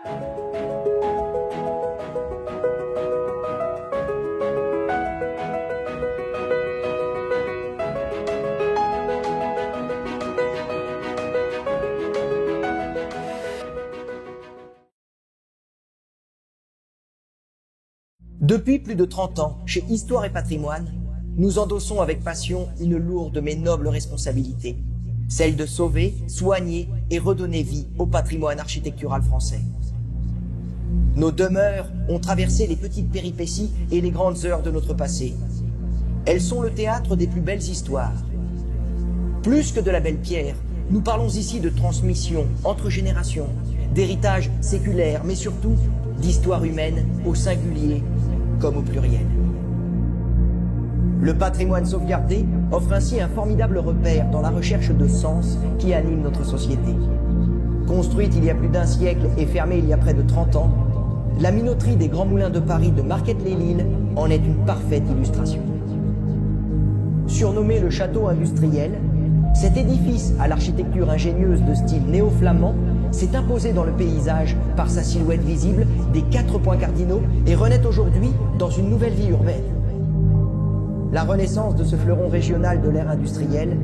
Depuis plus de 30 ans, chez Histoire et Patrimoine, nous endossons avec passion une lourde mais noble responsabilité, celle de sauver, soigner et redonner vie au patrimoine architectural français. Nos demeures ont traversé les petites péripéties et les grandes heures de notre passé. Elles sont le théâtre des plus belles histoires. Plus que de la belle pierre, nous parlons ici de transmission entre générations, d'héritage séculaire, mais surtout d'histoire humaine au singulier comme au pluriel. Le patrimoine sauvegardé offre ainsi un formidable repère dans la recherche de sens qui anime notre société. Construite il y a plus d'un siècle et fermée il y a près de 30 ans, la minoterie des Grands Moulins de Paris de Marquette-lès-Lille en est une parfaite illustration. Surnommé le château industriel, cet édifice à l'architecture ingénieuse de style néo-flamand s'est imposé dans le paysage par sa silhouette visible des 4 points cardinaux et renaît aujourd'hui dans une nouvelle vie urbaine. La renaissance de ce fleuron régional de l'ère industrielle,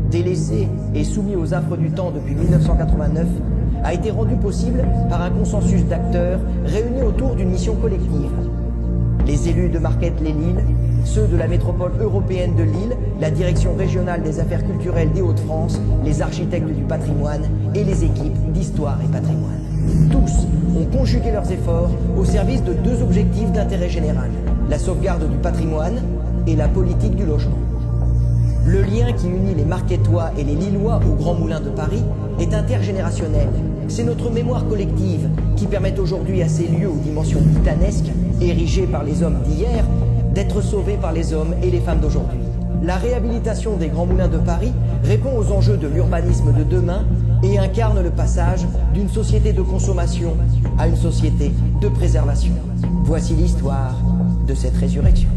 délaissé et soumis aux affres du temps depuis 1989, a été rendue possible par un consensus d'acteurs réunis autour d'une mission collective. Les élus de Marquette-lès-Lille, ceux de la métropole européenne de Lille, la direction régionale des affaires culturelles des Hauts-de-France, les architectes du patrimoine et les équipes d'Histoire et Patrimoine. Tous ont conjugué leurs efforts au service de 2 objectifs d'intérêt général, la sauvegarde du patrimoine et la politique du logement. Le lien qui unit les Marquettois et les Lillois aux Grands Moulins de Paris est intergénérationnel. C'est notre mémoire collective qui permet aujourd'hui à ces lieux aux dimensions titanesques, érigés par les hommes d'hier, d'être sauvés par les hommes et les femmes d'aujourd'hui. La réhabilitation des Grands Moulins de Paris répond aux enjeux de l'urbanisme de demain et incarne le passage d'une société de consommation à une société de préservation. Voici l'histoire de cette résurrection.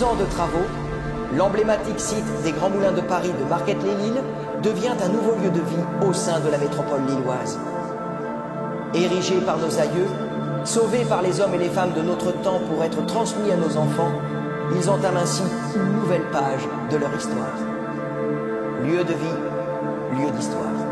ans de travaux, l'emblématique site des Grands Moulins de Paris de Marquette-les-Lilles devient un nouveau lieu de vie au sein de la métropole lilloise. Érigés par nos aïeux, sauvés par les hommes et les femmes de notre temps pour être transmis à nos enfants, ils entament ainsi une nouvelle page de leur histoire. Lieu de vie, lieu d'histoire.